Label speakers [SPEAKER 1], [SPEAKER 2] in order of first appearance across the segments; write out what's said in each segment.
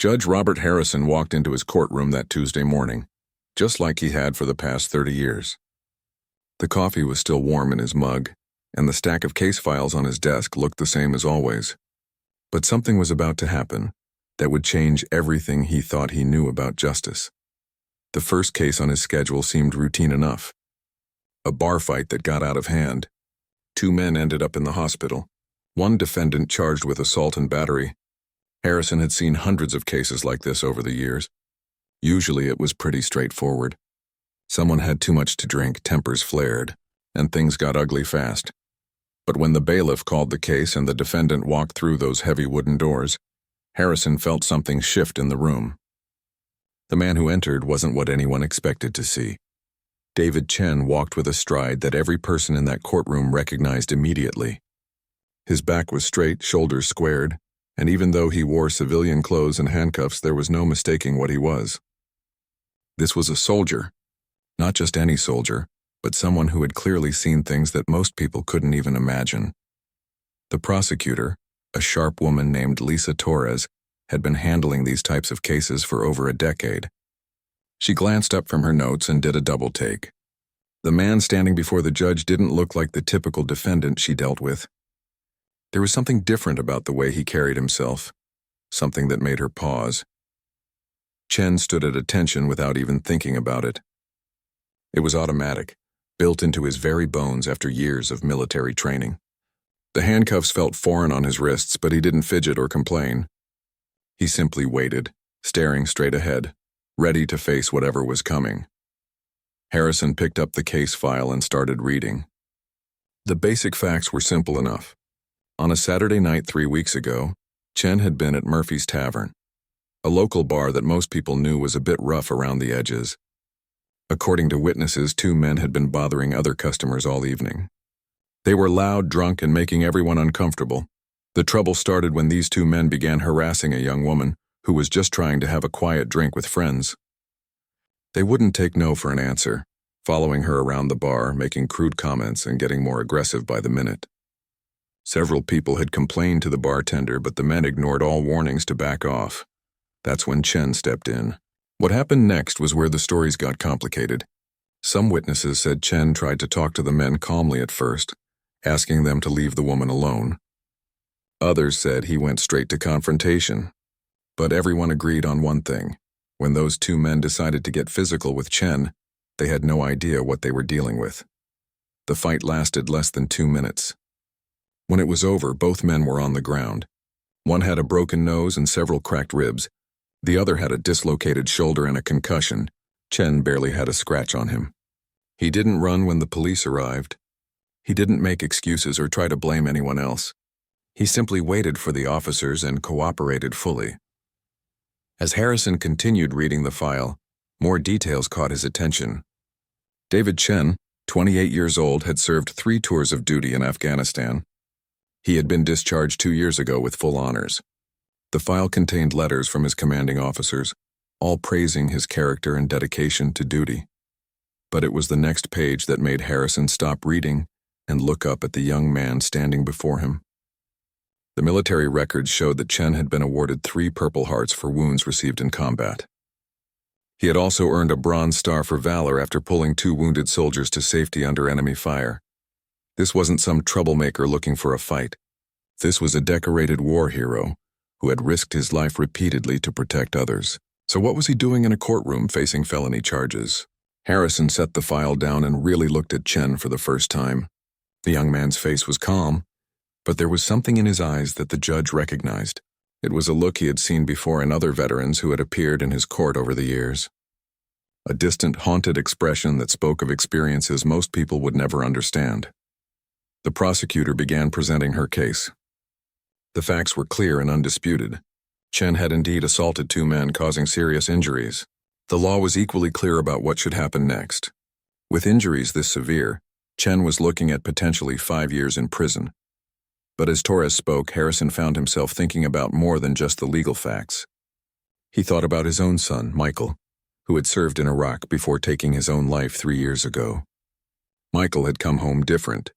[SPEAKER 1] Judge Robert Harrison walked into his courtroom that Tuesday morning, just like he had for the past 30 years. The coffee was still warm in his mug, and the stack of case files on his desk looked the same as always. But something was about to happen that would change everything he thought he knew about justice. The first case on his schedule seemed routine enough. A bar fight that got out of hand. 2 men ended up in the hospital, one defendant charged with assault and battery. Harrison had seen hundreds of cases like this over the years. Usually it was pretty straightforward. Someone had too much to drink, tempers flared, and things got ugly fast. But when the bailiff called the case and the defendant walked through those heavy wooden doors, Harrison felt something shift in the room. The man who entered wasn't what anyone expected to see. David Chen walked with a stride that every person in that courtroom recognized immediately. His back was straight, shoulders squared, and even though he wore civilian clothes and handcuffs, there was no mistaking what he was. This was a soldier. Not just any soldier, but someone who had clearly seen things that most people couldn't even imagine. The prosecutor, a sharp woman named Lisa Torres, had been handling these types of cases for over a decade. She glanced up from her notes and did a double take. The man standing before the judge didn't look like the typical defendant she dealt with. There was something different about the way he carried himself, something that made her pause. Chen stood at attention without even thinking about it. It was automatic, built into his very bones after years of military training. The handcuffs felt foreign on his wrists, but he didn't fidget or complain. He simply waited, staring straight ahead, ready to face whatever was coming. Harrison picked up the case file and started reading. The basic facts were simple enough. On a Saturday night 3 weeks ago, Chen had been at Murphy's Tavern, a local bar that most people knew was a bit rough around the edges. According to witnesses, 2 men had been bothering other customers all evening. They were loud, drunk, and making everyone uncomfortable. The trouble started when these 2 men began harassing a young woman who was just trying to have a quiet drink with friends. They wouldn't take no for an answer, following her around the bar, making crude comments and getting more aggressive by the minute. Several people had complained to the bartender, but the men ignored all warnings to back off. That's when Chen stepped in. What happened next was where the stories got complicated. Some witnesses said Chen tried to talk to the men calmly at first, asking them to leave the woman alone. Others said he went straight to confrontation. But everyone agreed on one thing. When those 2 men decided to get physical with Chen, they had no idea what they were dealing with. The fight lasted less than 2 minutes. When it was over, both men were on the ground. One had a broken nose and several cracked ribs. The other had a dislocated shoulder and a concussion. Chen barely had a scratch on him. He didn't run when the police arrived. He didn't make excuses or try to blame anyone else. He simply waited for the officers and cooperated fully. As Harrison continued reading the file, more details caught his attention. David Chen, 28 years old, had served 3 tours of duty in Afghanistan. He had been discharged 2 years ago with full honors. The file contained letters from his commanding officers, all praising his character and dedication to duty. But it was the next page that made Harrison stop reading and look up at the young man standing before him. The military records showed that Chen had been awarded 3 Purple Hearts for wounds received in combat. He had also earned a Bronze Star for valor after pulling 2 wounded soldiers to safety under enemy fire. This wasn't some troublemaker looking for a fight. This was a decorated war hero who had risked his life repeatedly to protect others. So what was he doing in a courtroom facing felony charges? Harrison set the file down and really looked at Chen for the first time. The young man's face was calm, but there was something in his eyes that the judge recognized. It was a look he had seen before in other veterans who had appeared in his court over the years. A distant, haunted expression that spoke of experiences most people would never understand. The prosecutor began presenting her case. The facts were clear and undisputed. Chen had indeed assaulted 2 men, causing serious injuries. The law was equally clear about what should happen next. With injuries this severe, Chen was looking at potentially 5 years in prison. But as Torres spoke, Harrison found himself thinking about more than just the legal facts. He thought about his own son, Michael, who had served in Iraq before taking his own life 3 years ago. Michael had come home different,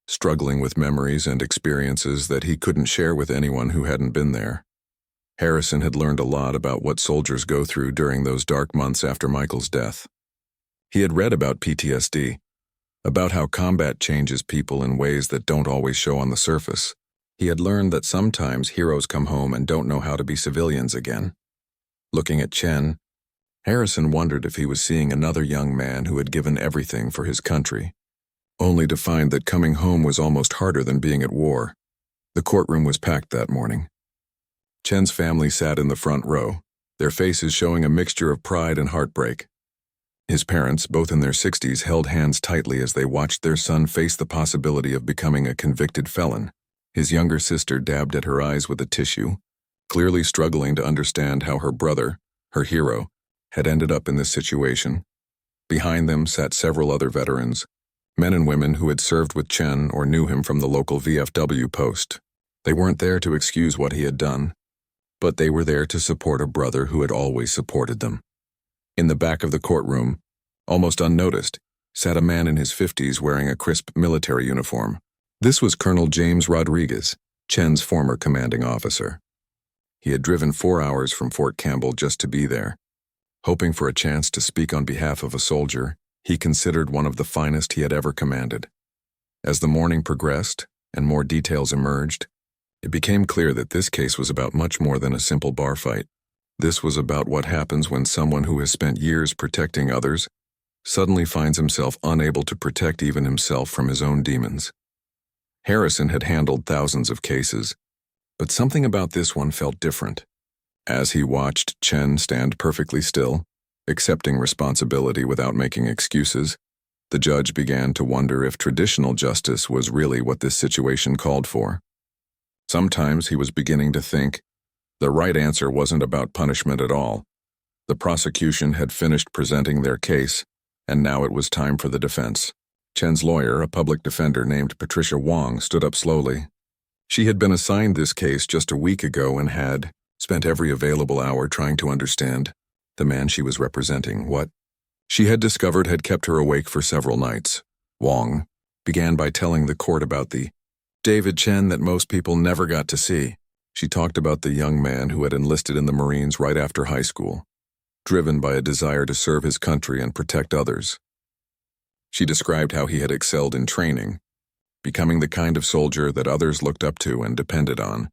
[SPEAKER 1] struggling with memories and experiences that he couldn't share with anyone who hadn't been there. Harrison had learned a lot about what soldiers go through during those dark months after Michael's death. He had read about PTSD, about how combat changes people in ways that don't always show on the surface. He had learned that sometimes heroes come home and don't know how to be civilians again. Looking at Chen, Harrison wondered if he was seeing another young man who had given everything for his country, only to find that coming home was almost harder than being at war. The courtroom was packed that morning. Chen's family sat in the front row, their faces showing a mixture of pride and heartbreak. His parents, both in their 60s, held hands tightly as they watched their son face the possibility of becoming a convicted felon. His younger sister dabbed at her eyes with a tissue, clearly struggling to understand how her brother, her hero, had ended up in this situation. Behind them sat several other veterans, men and women who had served with Chen or knew him from the local VFW post. They weren't there to excuse what he had done, but they were there to support a brother who had always supported them. In the back of the courtroom, almost unnoticed, sat a man in his 50s wearing a crisp military uniform. This was Colonel James Rodriguez, Chen's former commanding officer. He had driven 4 hours from Fort Campbell just to be there. Hoping for a chance to speak on behalf of a soldier he considered one of the finest he had ever commanded. As the morning progressed and more details emerged, it became clear that this case was about much more than a simple bar fight. This was about what happens when someone who has spent years protecting others suddenly finds himself unable to protect even himself from his own demons. Harrison had handled thousands of cases, but something about this one felt different. As he watched Chen stand perfectly still, accepting responsibility without making excuses, the judge began to wonder if traditional justice was really what this situation called for. Sometimes he was beginning to think the right answer wasn't about punishment at all. The prosecution had finished presenting their case, and now it was time for the defense. Chen's lawyer, a public defender named Patricia Wong, stood up slowly. She had been assigned this case just a week ago and had spent every available hour trying to understand the man she was representing. What she had discovered had kept her awake for several nights. Wong began by telling the court about the David Chen that most people never got to see. She talked about the young man who had enlisted in the Marines right after high school, driven by a desire to serve his country and protect others. She described how he had excelled in training, becoming the kind of soldier that others looked up to and depended on.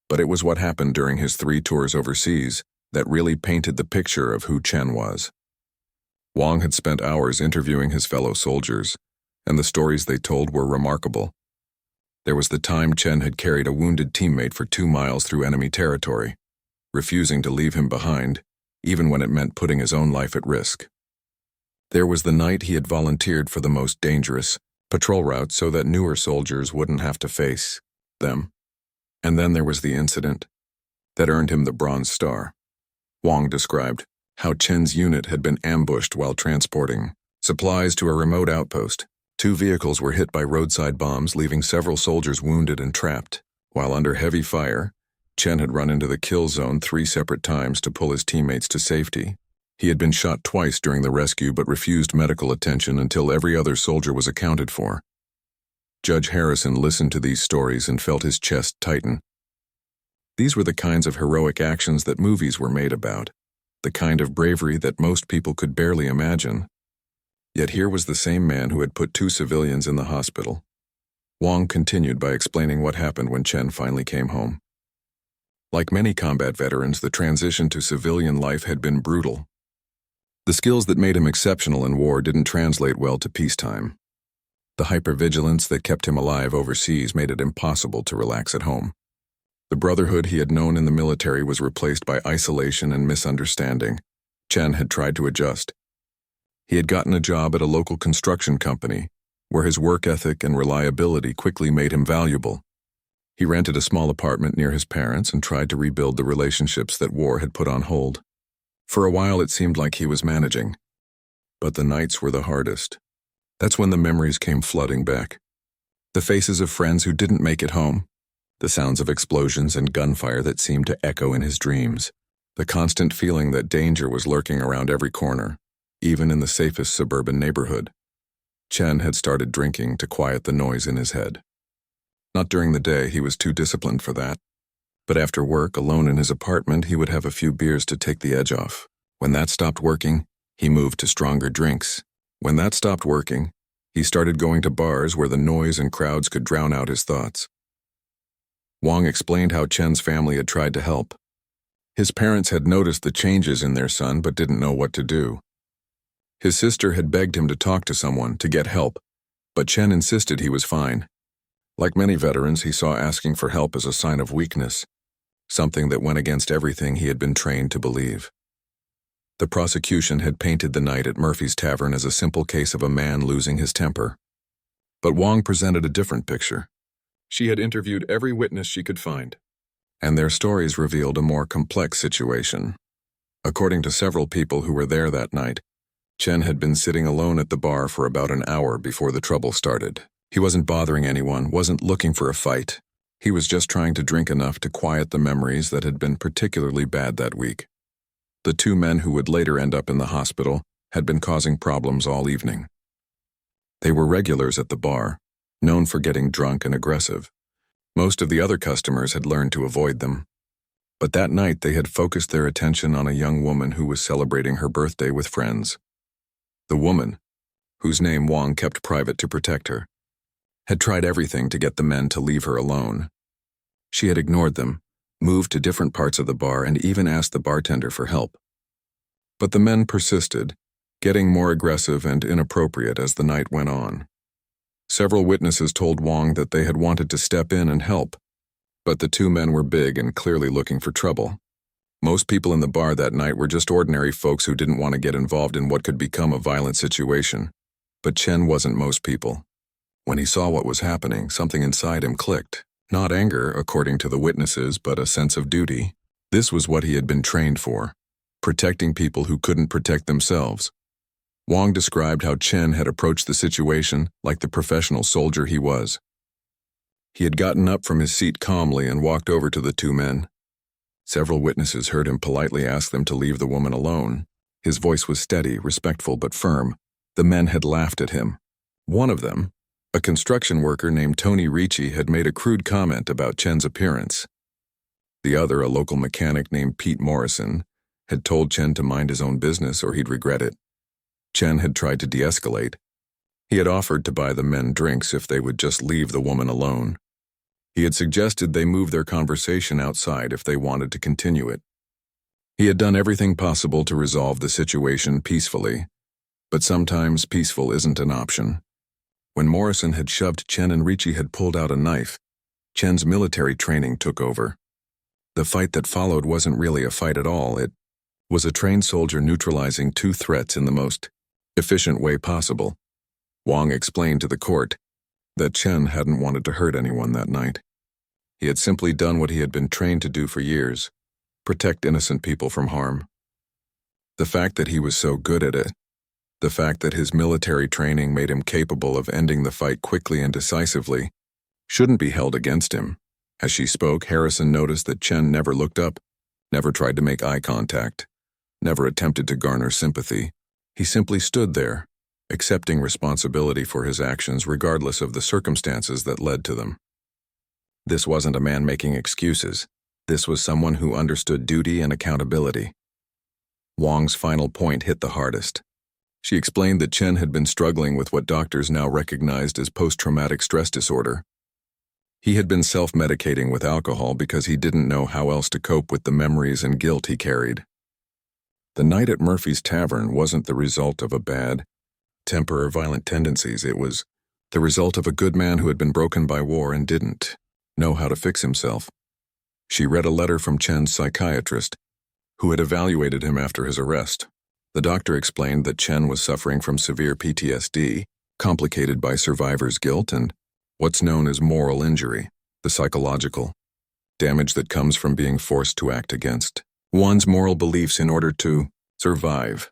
[SPEAKER 1] But it was what happened during his 3 tours overseas that really painted the picture of who Chen was. Wong had spent hours interviewing his fellow soldiers, and the stories they told were remarkable. There was the time Chen had carried a wounded teammate for 2 miles through enemy territory, refusing to leave him behind, even when it meant putting his own life at risk. There was the night he had volunteered for the most dangerous patrol route so that newer soldiers wouldn't have to face them. And then there was the incident that earned him the Bronze Star. Wong described how Chen's unit had been ambushed while transporting supplies to a remote outpost. 2 vehicles were hit by roadside bombs, leaving several soldiers wounded and trapped. While under heavy fire, Chen had run into the kill zone 3 separate times to pull his teammates to safety. He had been shot twice during the rescue but refused medical attention until every other soldier was accounted for. Judge Harrison listened to these stories and felt his chest tighten. These were the kinds of heroic actions that movies were made about, the kind of bravery that most people could barely imagine. Yet here was the same man who had put 2 civilians in the hospital. Wong continued by explaining what happened when Chen finally came home. Like many combat veterans, the transition to civilian life had been brutal. The skills that made him exceptional in war didn't translate well to peacetime. The hypervigilance that kept him alive overseas made it impossible to relax at home. The brotherhood he had known in the military was replaced by isolation and misunderstanding. Chen had tried to adjust. He had gotten a job at a local construction company, where his work ethic and reliability quickly made him valuable. He rented a small apartment near his parents and tried to rebuild the relationships that war had put on hold. For a while it seemed like he was managing, but the nights were the hardest. That's when the memories came flooding back. The faces of friends who didn't make it home, the sounds of explosions and gunfire that seemed to echo in his dreams, the constant feeling that danger was lurking around every corner, even in the safest suburban neighborhood. Chen had started drinking to quiet the noise in his head. Not during the day, he was too disciplined for that. But after work, alone in his apartment, he would have a few beers to take the edge off. When that stopped working, he moved to stronger drinks. When that stopped working, he started going to bars where the noise and crowds could drown out his thoughts. Wang explained how Chen's family had tried to help. His parents had noticed the changes in their son but didn't know what to do. His sister had begged him to talk to someone, to get help, but Chen insisted he was fine. Like many veterans, he saw asking for help as a sign of weakness, something that went against everything he had been trained to believe. The prosecution had painted the night at Murphy's Tavern as a simple case of a man losing his temper. But Wang presented a different picture. She had interviewed every witness she could find, and their stories revealed a more complex situation. According to several people who were there that night, Chen had been sitting alone at the bar for about an hour before the trouble started. He wasn't bothering anyone, wasn't looking for a fight. He was just trying to drink enough to quiet the memories that had been particularly bad that week. The two men who would later end up in the hospital had been causing problems all evening. They were regulars at the bar, known for getting drunk and aggressive. Most of the other customers had learned to avoid them. But that night they had focused their attention on a young woman who was celebrating her birthday with friends. The woman, whose name Wang kept private to protect her, had tried everything to get the men to leave her alone. She had ignored them, moved to different parts of the bar, and even asked the bartender for help. But the men persisted, getting more aggressive and inappropriate as the night went on. Several witnesses told Wang that they had wanted to step in and help, but the two men were big and clearly looking for trouble. Most people in the bar that night were just ordinary folks who didn't want to get involved in what could become a violent situation. But Chen wasn't most people. When he saw what was happening, something inside him clicked. Not anger, according to the witnesses, but a sense of duty. This was what he had been trained for, protecting people who couldn't protect themselves. Wang described how Chen had approached the situation like the professional soldier he was. He had gotten up from his seat calmly and walked over to the two men. Several witnesses heard him politely ask them to leave the woman alone. His voice was steady, respectful, but firm. The men had laughed at him. One of them, a construction worker named Tony Ricci, had made a crude comment about Chen's appearance. The other, a local mechanic named Pete Morrison, had told Chen to mind his own business or he'd regret it. Chen had tried to de-escalate. He had offered to buy the men drinks if they would just leave the woman alone. He had suggested they move their conversation outside if they wanted to continue it. He had done everything possible to resolve the situation peacefully, but sometimes peaceful isn't an option. When Morrison had shoved Chen and Ricci had pulled out a knife, Chen's military training took over. The fight that followed wasn't really a fight at all. It was a trained soldier neutralizing two threats in the most efficient way possible. Wang explained to the court that Chen hadn't wanted to hurt anyone that night. He had simply done what he had been trained to do for years, protect innocent people from harm. The fact that he was so good at it, the fact that his military training made him capable of ending the fight quickly and decisively, shouldn't be held against him. As she spoke, Harrison noticed that Chen never looked up, never tried to make eye contact, never attempted to garner sympathy. He simply stood there, accepting responsibility for his actions regardless of the circumstances that led to them. This wasn't a man making excuses. This was someone who understood duty and accountability. Wang's final point hit the hardest. She explained that Chen had been struggling with what doctors now recognized as post-traumatic stress disorder. He had been self-medicating with alcohol because he didn't know how else to cope with the memories and guilt he carried. The night at Murphy's Tavern wasn't the result of a bad temper or violent tendencies. It was the result of a good man who had been broken by war and didn't know how to fix himself. She read a letter from Chen's psychiatrist, who had evaluated him after his arrest. The doctor explained that Chen was suffering from severe PTSD, complicated by survivor's guilt and what's known as moral injury, the psychological damage that comes from being forced to act against one's moral beliefs in order to survive.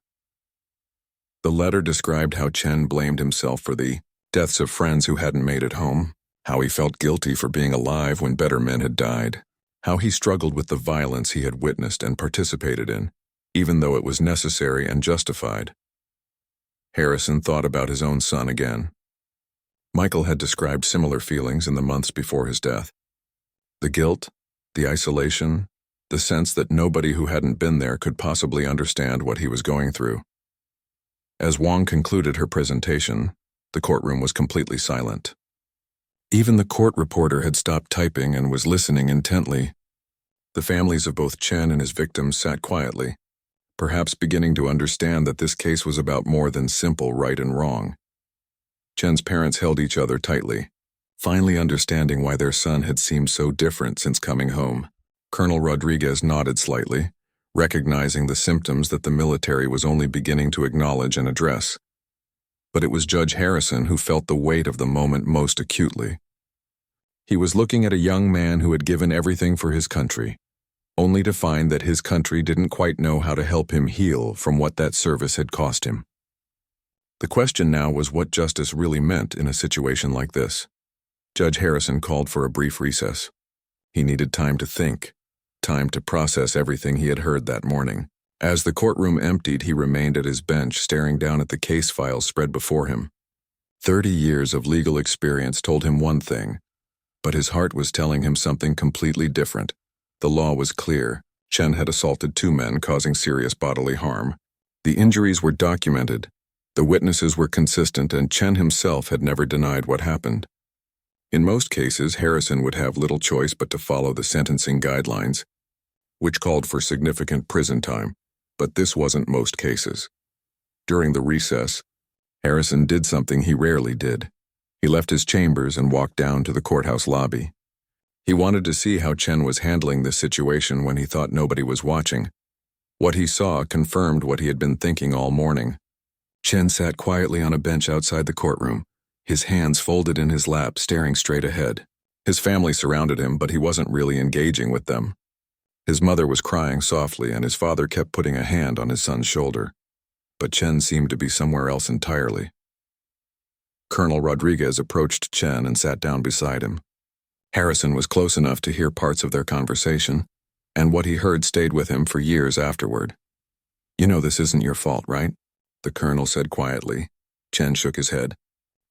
[SPEAKER 1] The letter described how Chen blamed himself for the deaths of friends who hadn't made it home, how he felt guilty for being alive when better men had died, how he struggled with the violence he had witnessed and participated in, even though it was necessary and justified. Harrison thought about his own son again. Michael had described similar feelings in the months before his death. The guilt, The isolation, the sense that nobody who hadn't been there could possibly understand what he was going through. As Wong concluded her presentation, the courtroom was completely silent. Even the court reporter had stopped typing and was listening intently. The families of both Chen and his victims sat quietly, perhaps beginning to understand that this case was about more than simple right and wrong. Chen's parents held each other tightly, finally understanding why their son had seemed so different since coming home. Colonel Rodriguez nodded slightly, recognizing the symptoms that the military was only beginning to acknowledge and address. But it was Judge Harrison who felt the weight of the moment most acutely. He was looking at a young man who had given everything for his country, only to find that his country didn't quite know how to help him heal from what that service had cost him. The question now was what justice really meant in a situation like this. Judge Harrison called for a brief recess. He needed time to think, time to process everything he had heard that morning. As the courtroom emptied, he remained at his bench, staring down at the case files spread before him. 30 years of legal experience told him one thing, but his heart was telling him something completely different. The law was clear. Chen had assaulted 2 men, causing serious bodily harm. The injuries were documented. The witnesses were consistent, and Chen himself had never denied what happened. In most cases, Harrison would have little choice but to follow the sentencing guidelines, which called for significant prison time, but this wasn't most cases. During the recess, Harrison did something he rarely did. He left his chambers and walked down to the courthouse lobby. He wanted to see how Chen was handling this situation when he thought nobody was watching. What he saw confirmed what he had been thinking all morning. Chen sat quietly on a bench outside the courtroom, his hands folded in his lap, staring straight ahead. His family surrounded him, but he wasn't really engaging with them. His mother was crying softly, and his father kept putting a hand on his son's shoulder. But Chen seemed to be somewhere else entirely. Colonel Rodriguez approached Chen and sat down beside him. Harrison was close enough to hear parts of their conversation, and what he heard stayed with him for years afterward. "You know this isn't your fault, right?" the colonel said quietly. Chen shook his head.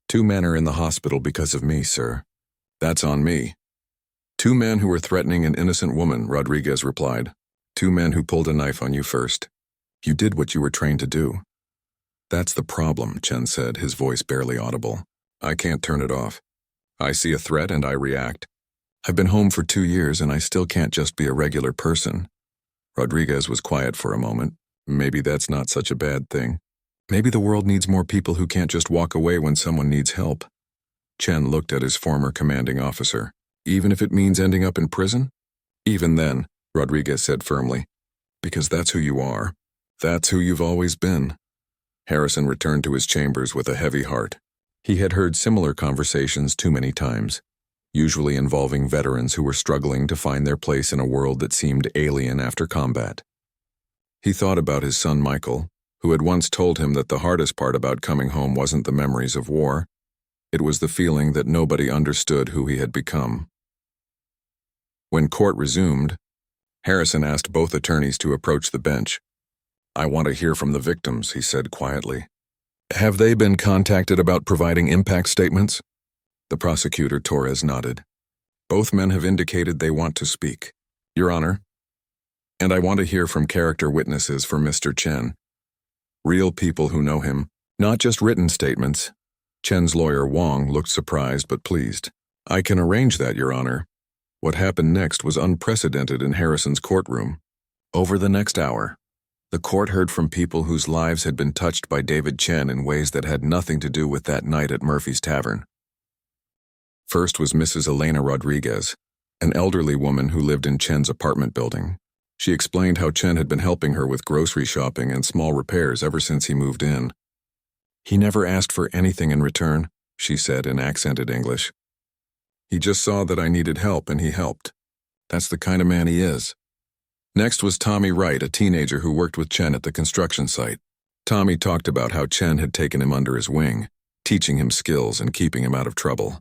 [SPEAKER 1] "2 men are in the hospital because of me, sir. That's on me." "2 men who were threatening an innocent woman," Rodriguez replied. "2 men who pulled a knife on you first. You did what you were trained to do." "That's the problem," Chen said, his voice barely audible. "I can't turn it off. I see a threat and I react. I've been home for 2 years and I still can't just be a regular person." Rodriguez was quiet for a moment. Maybe that's not such a bad thing. Maybe the world needs more people who can't just walk away when someone needs help. Chen looked at his former commanding officer. "Even if it means ending up in prison?" "Even then," Rodriguez said firmly. "Because that's who you are. That's who you've always been." Harrison returned to his chambers with a heavy heart. He had heard similar conversations too many times, usually involving veterans who were struggling to find their place in a world that seemed alien after combat. He thought about his son Michael, who had once told him that the hardest part about coming home wasn't the memories of war. It was the feeling that nobody understood who he had become. When court resumed, Harrison asked both attorneys to approach the bench. "I want to hear from the victims," he said quietly. "Have they been contacted about providing impact statements?" The prosecutor, Torres, nodded. "Both men have indicated they want to speak, Your Honor. And I want to hear from character witnesses for Mr. Chen. Real people who know him, not just written statements." Chen's lawyer Wong looked surprised but pleased. "I can arrange that, Your Honor." What happened next was unprecedented in Harrison's courtroom. Over the next hour, the court heard from people whose lives had been touched by David Chen in ways that had nothing to do with that night at Murphy's Tavern. First was Mrs. Elena Rodriguez, an elderly woman who lived in Chen's apartment building. She explained how Chen had been helping her with grocery shopping and small repairs ever since he moved in. "He never asked for anything in return," she said in accented English. "He just saw that I needed help and he helped. That's the kind of man he is." Next was Tommy Wright, a teenager who worked with Chen at the construction site. Tommy talked about how Chen had taken him under his wing, teaching him skills and keeping him out of trouble.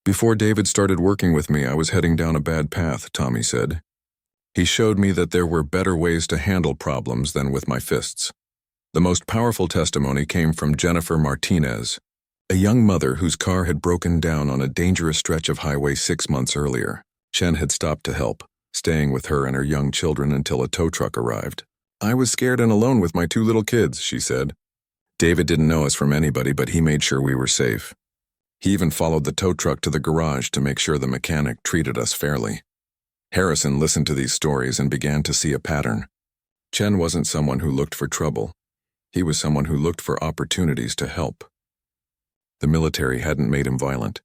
[SPEAKER 1] "Before David started working with me, I was heading down a bad path," Tommy said. "He showed me that there were better ways to handle problems than with my fists." The most powerful testimony came from Jennifer Martinez, a young mother whose car had broken down on a dangerous stretch of Highway 6 months earlier. Chen had stopped to help, staying with her and her young children until a tow truck arrived. "I was scared and alone with my 2 little kids," she said. David didn't know us from anybody, but he made sure we were safe. He even followed the tow truck to the garage to make sure the mechanic treated us fairly. Harrison listened to these stories and began to see a pattern. Chen wasn't someone who looked for trouble. He was someone who looked for opportunities to help. The military hadn't made him violent.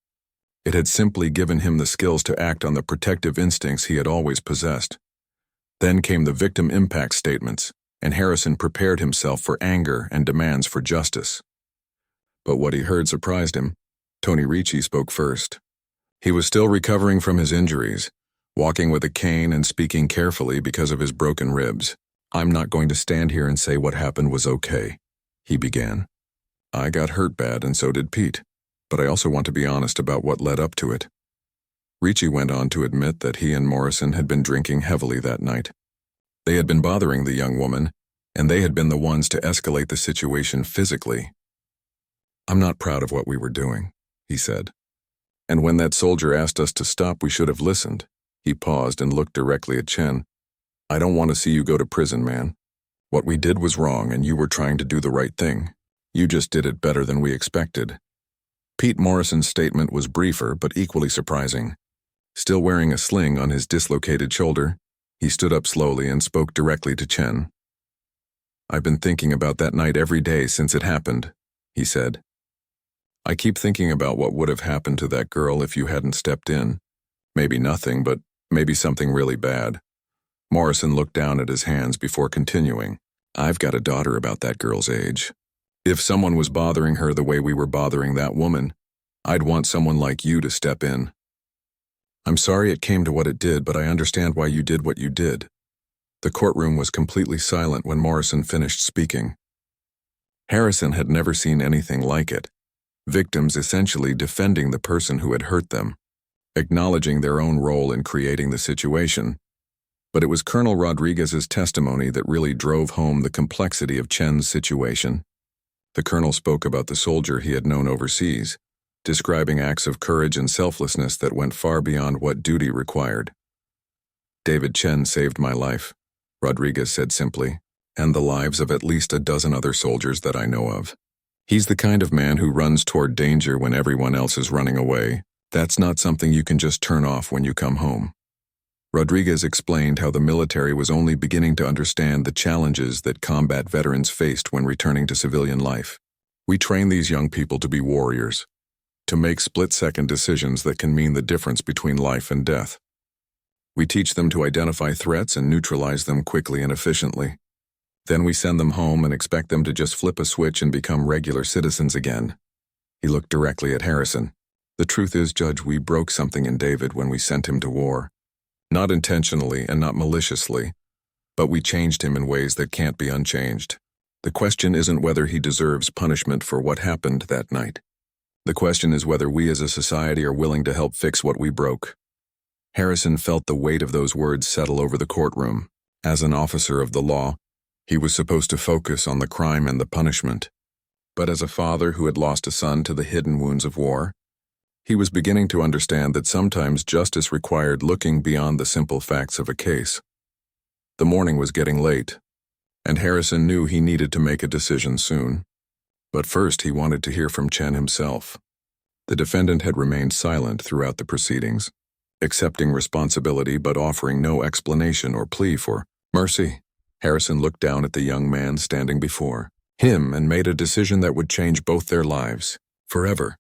[SPEAKER 1] It had simply given him the skills to act on the protective instincts he had always possessed. Then came the victim impact statements, and Harrison prepared himself for anger and demands for justice. But what he heard surprised him. Tony Ricci spoke first. He was still recovering from his injuries, walking with a cane and speaking carefully because of his broken ribs. "I'm not going to stand here and say what happened was okay," he began. "I got hurt bad and so did Pete, but I also want to be honest about what led up to it." Ricci went on to admit that he and Morrison had been drinking heavily that night. They had been bothering the young woman, and they had been the ones to escalate the situation physically. "I'm not proud of what we were doing," he said. "And when that soldier asked us to stop, we should have listened." He paused and looked directly at Chen. "I don't want to see you go to prison, man. What we did was wrong, and you were trying to do the right thing. You just did it better than we expected." Pete Morrison's statement was briefer but equally surprising. Still wearing a sling on his dislocated shoulder, he stood up slowly and spoke directly to Chen. "I've been thinking about that night every day since it happened," he said. "I keep thinking about what would have happened to that girl if you hadn't stepped in. Maybe nothing, but maybe something really bad." Morrison looked down at his hands before continuing. "I've got a daughter about that girl's age. If someone was bothering her the way we were bothering that woman, I'd want someone like you to step in. I'm sorry it came to what it did, but I understand why you did what you did." The courtroom was completely silent when Morrison finished speaking. Harrison had never seen anything like it. Victims essentially defending the person who had hurt them, acknowledging their own role in creating the situation. But it was Colonel Rodriguez's testimony that really drove home the complexity of Chen's situation. The colonel spoke about the soldier he had known overseas, describing acts of courage and selflessness that went far beyond what duty required. "David Chen saved my life," Rodriguez said simply, "and the lives of at least a dozen other soldiers that I know of. He's the kind of man who runs toward danger when everyone else is running away. That's not something you can just turn off when you come home." Rodriguez explained how the military was only beginning to understand the challenges that combat veterans faced when returning to civilian life. "We train these young people to be warriors, to make split-second decisions that can mean the difference between life and death. We teach them to identify threats and neutralize them quickly and efficiently. Then we send them home and expect them to just flip a switch and become regular citizens again." He looked directly at Harrison. "The truth is, Judge, we broke something in David when we sent him to war. Not intentionally and not maliciously, but we changed him in ways that can't be unchanged. The question isn't whether he deserves punishment for what happened that night. The question is whether we as a society are willing to help fix what we broke." Harrison felt the weight of those words settle over the courtroom. As an officer of the law, he was supposed to focus on the crime and the punishment. But as a father who had lost a son to the hidden wounds of war, he was beginning to understand that sometimes justice required looking beyond the simple facts of a case. The morning was getting late, and Harrison knew he needed to make a decision soon. But first he wanted to hear from Chen himself. The defendant had remained silent throughout the proceedings, accepting responsibility but offering no explanation or plea for mercy. Harrison looked down at the young man standing before him and made a decision that would change both their lives, forever.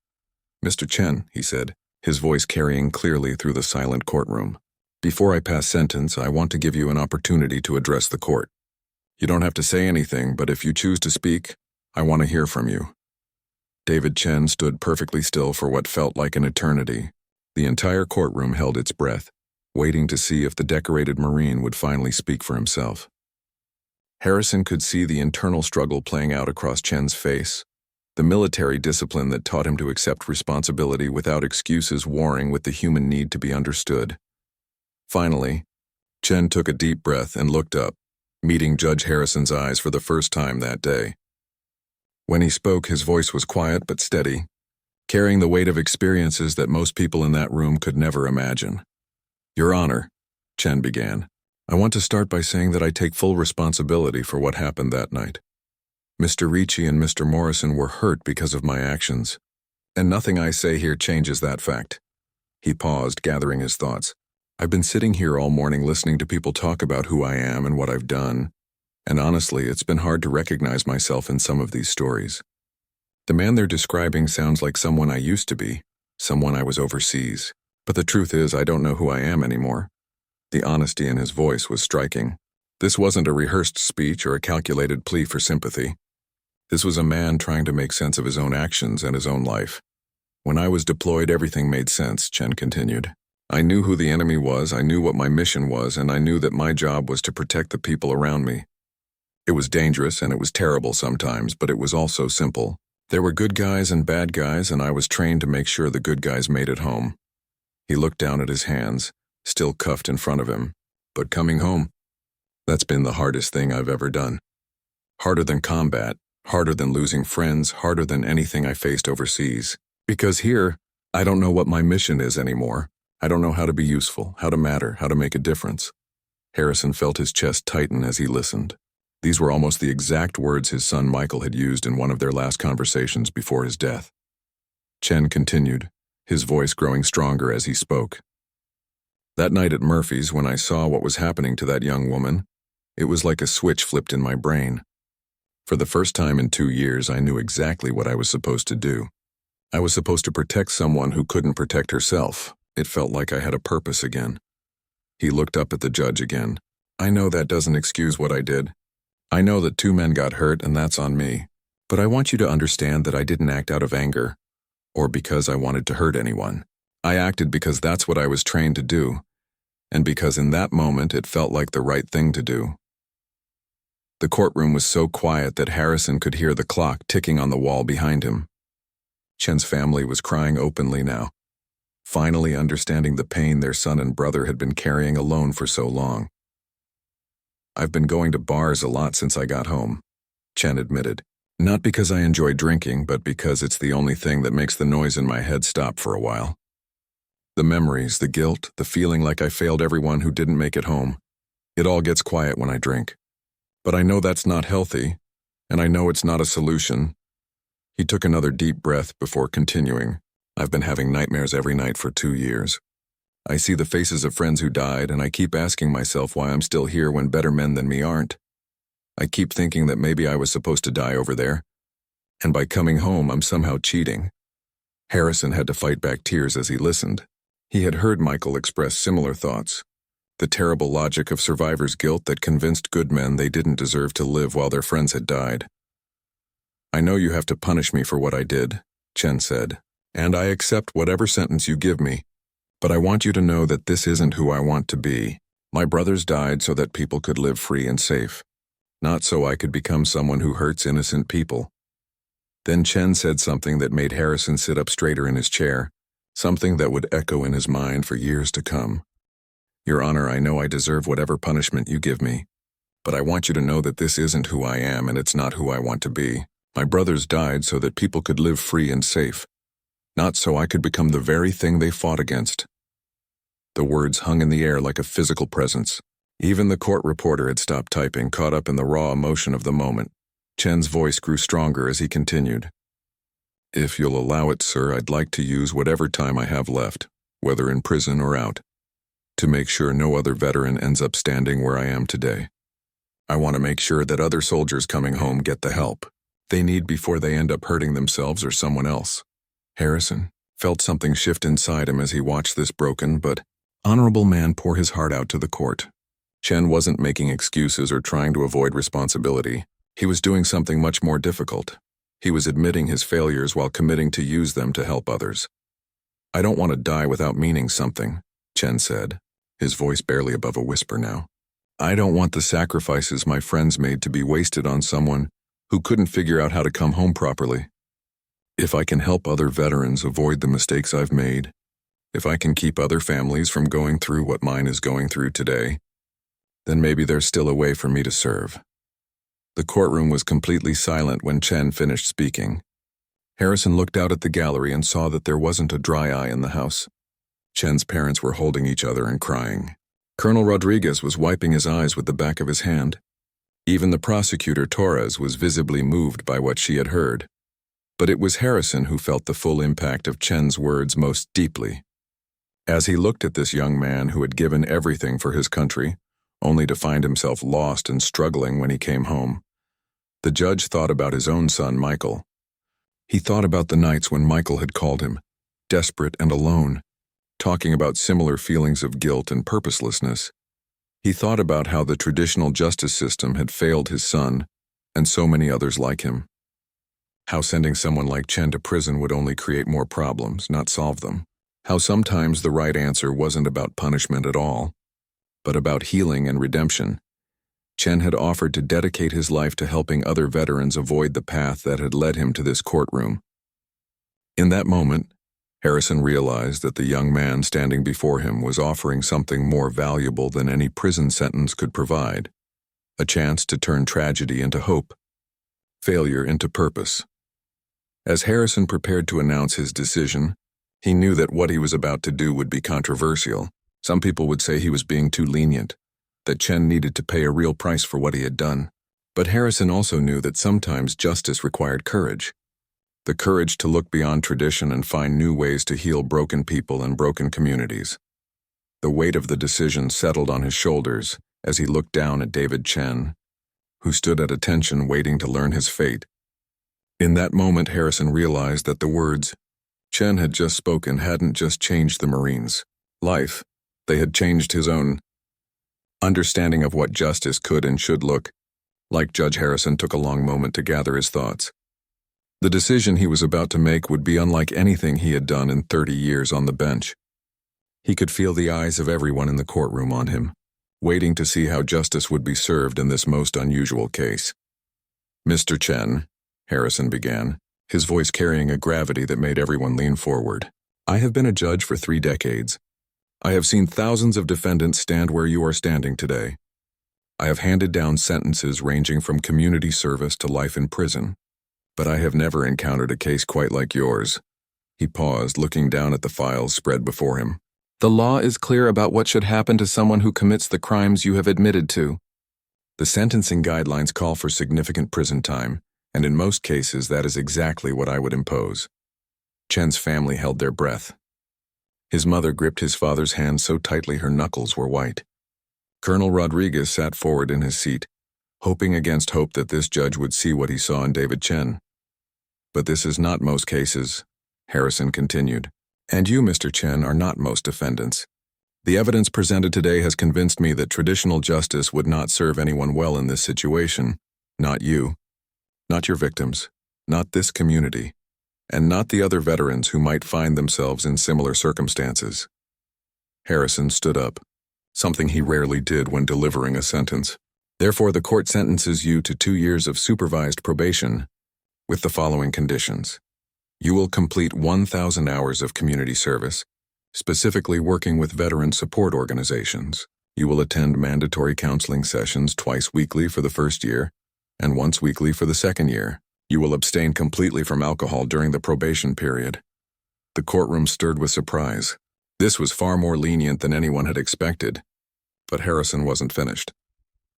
[SPEAKER 1] "Mr. Chen," he said, his voice carrying clearly through the silent courtroom, "before I pass sentence, I want to give you an opportunity to address the court. You don't have to say anything, but if you choose to speak, I want to hear from you." David Chen stood perfectly still for what felt like an eternity. The entire courtroom held its breath, waiting to see if the decorated Marine would finally speak for himself. Harrison could see the internal struggle playing out across Chen's face, the military discipline that taught him to accept responsibility without excuses warring with the human need to be understood. Finally, Chen took a deep breath and looked up, meeting Judge Harrison's eyes for the first time that day. When he spoke, his voice was quiet but steady, carrying the weight of experiences that most people in that room could never imagine. "Your Honor, Chen began. I want to start by saying that I take full responsibility for what happened that night. Mr. Ricci and Mr. Morrison were hurt because of my actions, and nothing I say here changes that fact. He paused, gathering his thoughts. I've been sitting here all morning listening to people talk about who I am and what I've done, and honestly, it's been hard to recognize myself in some of these stories. The man they're describing sounds like someone I used to be, someone I was overseas. But the truth is, I don't know who I am anymore. The honesty in his voice was striking. This wasn't a rehearsed speech or a calculated plea for sympathy. This was a man trying to make sense of his own actions and his own life. When I was deployed, everything made sense, Chen continued. I knew who the enemy was, I knew what my mission was, and I knew that my job was to protect the people around me. It was dangerous and it was terrible sometimes, but it was also simple. There were good guys and bad guys, and I was trained to make sure the good guys made it home. He looked down at his hands, still cuffed in front of him. But coming home, that's been the hardest thing I've ever done. Harder than combat, harder than losing friends, harder than anything I faced overseas. Because here, I don't know what my mission is anymore. I don't know how to be useful, how to matter, how to make a difference. Harrison felt his chest tighten as he listened. These were almost the exact words his son Michael had used in one of their last conversations before his death. Chen continued, his voice growing stronger as he spoke. That night at Murphy's, when I saw what was happening to that young woman, it was like a switch flipped in my brain. For the first time in 2 years, I knew exactly what I was supposed to do. I was supposed to protect someone who couldn't protect herself. It felt like I had a purpose again. He looked up at the judge again. I know that doesn't excuse what I did. I know that 2 men got hurt, and that's on me. But I want you to understand that I didn't act out of anger, or because I wanted to hurt anyone. I acted because that's what I was trained to do, and because in that moment it felt like the right thing to do. The courtroom was so quiet that Harrison could hear the clock ticking on the wall behind him. Chen's family was crying openly now, finally understanding the pain their son and brother had been carrying alone for so long. I've been going to bars a lot since I got home, Chen admitted. Not because I enjoy drinking, but because it's the only thing that makes the noise in my head stop for a while. The memories, the guilt, the feeling like I failed everyone who didn't make it home. It all gets quiet when I drink. But I know that's not healthy, and I know it's not a solution. He took another deep breath before continuing. I've been having nightmares every night for 2 years. I see the faces of friends who died, and I keep asking myself why I'm still here when better men than me aren't. I keep thinking that maybe I was supposed to die over there, and by coming home I'm somehow cheating. Harrison had to fight back tears as he listened. He had heard Michael express similar thoughts. The terrible logic of survivor's guilt that convinced good men they didn't deserve to live while their friends had died. I know you have to punish me for what I did, Chen said, and I accept whatever sentence you give me. But I want you to know that this isn't who I want to be. My brothers died so that people could live free and safe, not so I could become someone who hurts innocent people. Then Chen said something that made Harrison sit up straighter in his chair, something that would echo in his mind for years to come. Your Honor, I know I deserve whatever punishment you give me, but I want you to know that this isn't who I am and it's not who I want to be. My brothers died so that people could live free and safe, not so I could become the very thing they fought against. The words hung in the air like a physical presence. Even the court reporter had stopped typing, caught up in the raw emotion of the moment. Chen's voice grew stronger as he continued. If you'll allow it, sir, I'd like to use whatever time I have left, whether in prison or out, to make sure no other veteran ends up standing where I am today. I want to make sure that other soldiers coming home get the help they need before they end up hurting themselves or someone else. Harrison felt something shift inside him as he watched this broken but honorable man pour his heart out to the court. Chen wasn't making excuses or trying to avoid responsibility. He was doing something much more difficult. He was admitting his failures while committing to use them to help others. I don't want to die without meaning something, Chen said, his voice barely above a whisper now. I don't want the sacrifices my friends made to be wasted on someone who couldn't figure out how to come home properly. If I can help other veterans avoid the mistakes I've made, if I can keep other families from going through what mine is going through today, then maybe there's still a way for me to serve. The courtroom was completely silent when Chen finished speaking. Harrison looked out at the gallery and saw that there wasn't a dry eye in the house. Chen's parents were holding each other and crying. Colonel Rodriguez was wiping his eyes with the back of his hand. Even the prosecutor, Torres, was visibly moved by what she had heard. But it was Harrison who felt the full impact of Chen's words most deeply. As he looked at this young man who had given everything for his country, only to find himself lost and struggling when he came home, the judge thought about his own son, Michael. He thought about the nights when Michael had called him, desperate and alone, talking about similar feelings of guilt and purposelessness. He thought about how the traditional justice system had failed his son, and so many others like him. How sending someone like Chen to prison would only create more problems, not solve them. How sometimes the right answer wasn't about punishment at all, but about healing and redemption. Chen had offered to dedicate his life to helping other veterans avoid the path that had led him to this courtroom. In that moment, Harrison realized that the young man standing before him was offering something more valuable than any prison sentence could provide, a chance to turn tragedy into hope, failure into purpose. As Harrison prepared to announce his decision, he knew that what he was about to do would be controversial. Some people would say he was being too lenient, that Chen needed to pay a real price for what he had done. But Harrison also knew that sometimes justice required courage. The courage to look beyond tradition and find new ways to heal broken people and broken communities. The weight of the decision settled on his shoulders as he looked down at David Chen, who stood at attention waiting to learn his fate. In that moment, Harrison realized that the words Chen had just spoken hadn't just changed the Marine's life, they had changed his own understanding of what justice could and should look like. Judge Harrison took a long moment to gather his thoughts. The decision he was about to make would be unlike anything he had done in 30 years on the bench. He could feel the eyes of everyone in the courtroom on him, waiting to see how justice would be served in this most unusual case. "Mr. Chen," Harrison began, his voice carrying a gravity that made everyone lean forward. "I have been a judge for 3 decades. I have seen thousands of defendants stand where you are standing today. I have handed down sentences ranging from community service to life in prison. But I have never encountered a case quite like yours." He paused, looking down at the files spread before him. "The law is clear about what should happen to someone who commits the crimes you have admitted to. The sentencing guidelines call for significant prison time, and in most cases that is exactly what I would impose." Chen's family held their breath. His mother gripped his father's hand so tightly her knuckles were white. Colonel Rodriguez sat forward in his seat, hoping against hope that this judge would see what he saw in David Chen. "But this is not most cases," Harrison continued. "And you, Mr. Chen, are not most defendants. The evidence presented today has convinced me that traditional justice would not serve anyone well in this situation. Not you. Not your victims. Not this community. And not the other veterans who might find themselves in similar circumstances." Harrison stood up, something he rarely did when delivering a sentence. "Therefore, the court sentences you to 2 years of supervised probation, with the following conditions. You will complete 1,000 hours of community service, specifically working with veteran support organizations. You will attend mandatory counseling sessions twice weekly for the first year, and once weekly for the second year. You will abstain completely from alcohol during the probation period." The courtroom stirred with surprise. This was far more lenient than anyone had expected. But Harrison wasn't finished.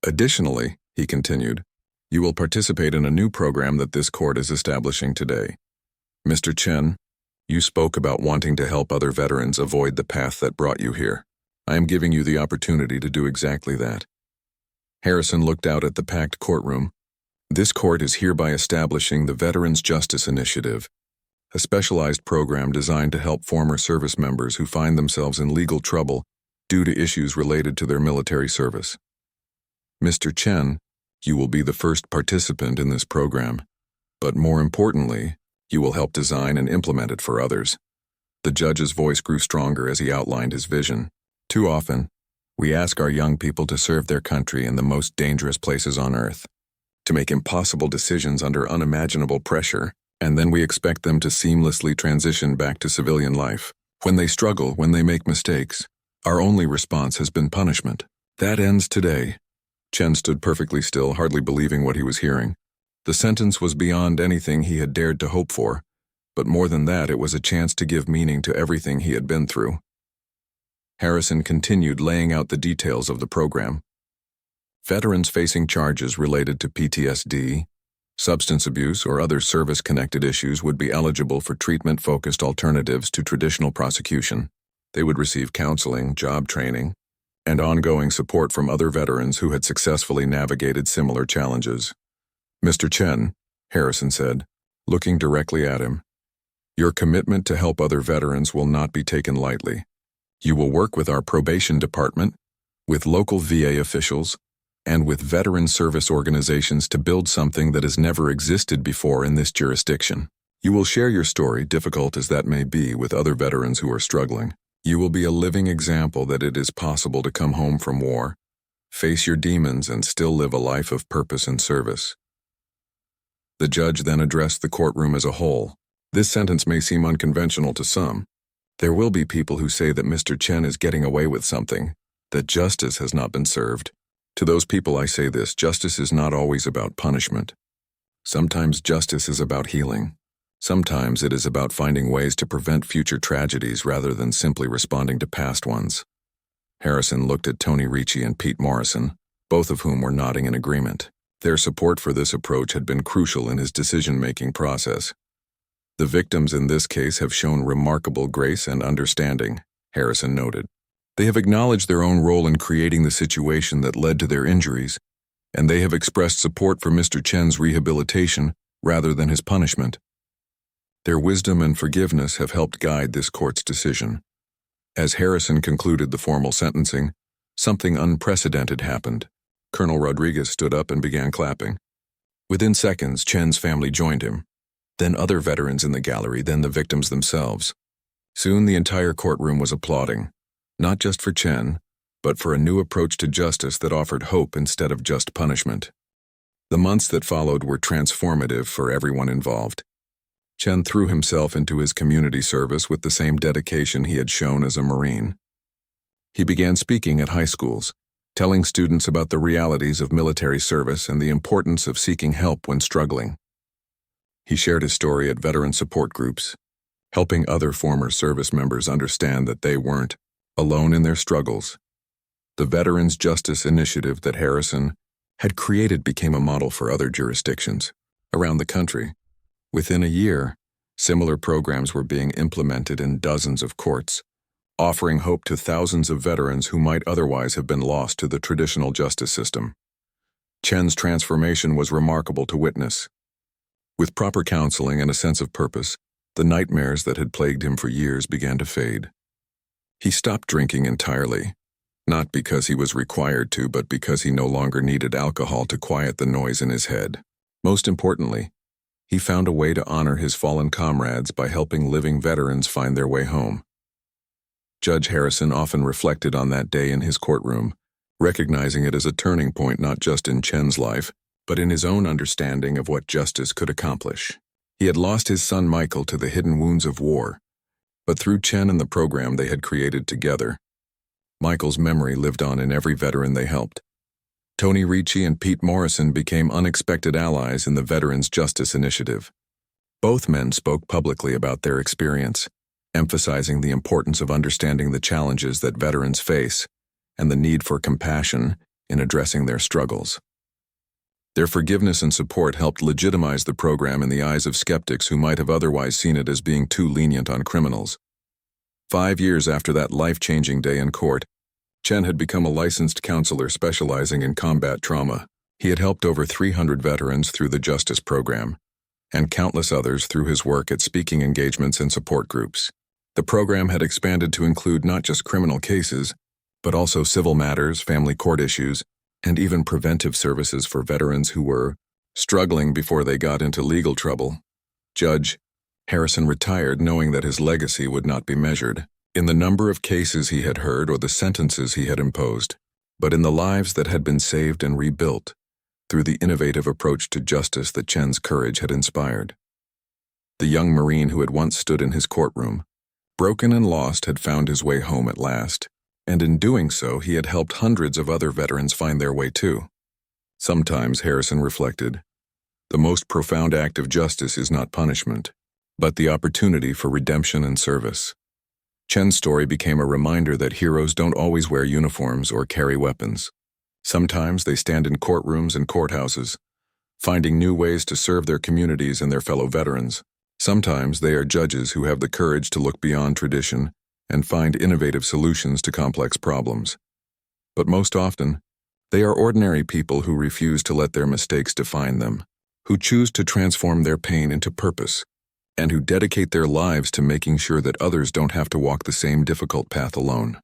[SPEAKER 1] "Additionally," he continued, "you will participate in a new program that this court is establishing today. Mr. Chen, you spoke about wanting to help other veterans avoid the path that brought you here. I am giving you the opportunity to do exactly that." Harrison looked out at the packed courtroom. "This court is hereby establishing the Veterans Justice Initiative, a specialized program designed to help former service members who find themselves in legal trouble due to issues related to their military service. Mr. Chen, you will be the first participant in this program, but more importantly, you will help design and implement it for others." The judge's voice grew stronger as he outlined his vision. "Too often, we ask our young people to serve their country in the most dangerous places on earth, to make impossible decisions under unimaginable pressure, and then we expect them to seamlessly transition back to civilian life. When they struggle, when they make mistakes, our only response has been punishment. That ends today." Chen stood perfectly still, hardly believing what he was hearing. The sentence was beyond anything he had dared to hope for, but more than that, it was a chance to give meaning to everything he had been through. Harrison continued laying out the details of the program. Veterans facing charges related to PTSD, substance abuse, or other service-connected issues would be eligible for treatment-focused alternatives to traditional prosecution. They would receive counseling, job training, and ongoing support from other veterans who had successfully navigated similar challenges. "Mr. Chen," Harrison said, looking directly at him, "your commitment to help other veterans will not be taken lightly. You will work with our probation department, with local VA officials, and with veteran service organizations to build something that has never existed before in this jurisdiction. You will share your story, difficult as that may be, with other veterans who are struggling. You will be a living example that it is possible to come home from war, face your demons, and still live a life of purpose and service." The judge then addressed the courtroom as a whole. "This sentence may seem unconventional to some. There will be people who say that Mr. Chen is getting away with something, that justice has not been served. To those people I say this: justice is not always about punishment. Sometimes justice is about healing. Sometimes it is about finding ways to prevent future tragedies rather than simply responding to past ones." Harrison looked at Tony Ricci and Pete Morrison, both of whom were nodding in agreement. Their support for this approach had been crucial in his decision-making process. "The victims in this case have shown remarkable grace and understanding," Harrison noted. "They have acknowledged their own role in creating the situation that led to their injuries, and they have expressed support for Mr. Chen's rehabilitation rather than his punishment. Their wisdom and forgiveness have helped guide this court's decision." As Harrison concluded the formal sentencing, something unprecedented happened. Colonel Rodriguez stood up and began clapping. Within seconds, Chen's family joined him. Then other veterans in the gallery, then the victims themselves. Soon the entire courtroom was applauding, not just for Chen, but for a new approach to justice that offered hope instead of just punishment. The months that followed were transformative for everyone involved. Chen threw himself into his community service with the same dedication he had shown as a Marine. He began speaking at high schools, telling students about the realities of military service and the importance of seeking help when struggling. He shared his story at veteran support groups, helping other former service members understand that they weren't alone in their struggles. The Veterans Justice Initiative that Harrison had created became a model for other jurisdictions around the country. Within a year, similar programs were being implemented in dozens of courts, offering hope to thousands of veterans who might otherwise have been lost to the traditional justice system. Chen's transformation was remarkable to witness. With proper counseling and a sense of purpose, the nightmares that had plagued him for years began to fade. He stopped drinking entirely, not because he was required to, but because he no longer needed alcohol to quiet the noise in his head. Most importantly, he found a way to honor his fallen comrades by helping living veterans find their way home. Judge Harrison often reflected on that day in his courtroom, recognizing it as a turning point not just in Chen's life, but in his own understanding of what justice could accomplish. He had lost his son Michael to the hidden wounds of war, but through Chen and the program they had created together, Michael's memory lived on in every veteran they helped. Tony Ricci and Pete Morrison became unexpected allies in the Veterans Justice Initiative. Both men spoke publicly about their experience, emphasizing the importance of understanding the challenges that veterans face and the need for compassion in addressing their struggles. Their forgiveness and support helped legitimize the program in the eyes of skeptics who might have otherwise seen it as being too lenient on criminals. 5 years after that life-changing day in court, Chen had become a licensed counselor specializing in combat trauma. He had helped over 300 veterans through the Justice Program, and countless others through his work at speaking engagements and support groups. The program had expanded to include not just criminal cases, but also civil matters, family court issues, and even preventive services for veterans who were struggling before they got into legal trouble. Judge Harrison retired knowing that his legacy would not be measured in the number of cases he had heard or the sentences he had imposed, but in the lives that had been saved and rebuilt through the innovative approach to justice that Chen's courage had inspired. The young Marine who had once stood in his courtroom, broken and lost, had found his way home at last, and in doing so he had helped hundreds of other veterans find their way too. Sometimes, Harrison reflected, the most profound act of justice is not punishment, but the opportunity for redemption and service. Chen's story became a reminder that heroes don't always wear uniforms or carry weapons. Sometimes they stand in courtrooms and courthouses, finding new ways to serve their communities and their fellow veterans. Sometimes they are judges who have the courage to look beyond tradition and find innovative solutions to complex problems. But most often, they are ordinary people who refuse to let their mistakes define them, who choose to transform their pain into purpose, and who dedicate their lives to making sure that others don't have to walk the same difficult path alone.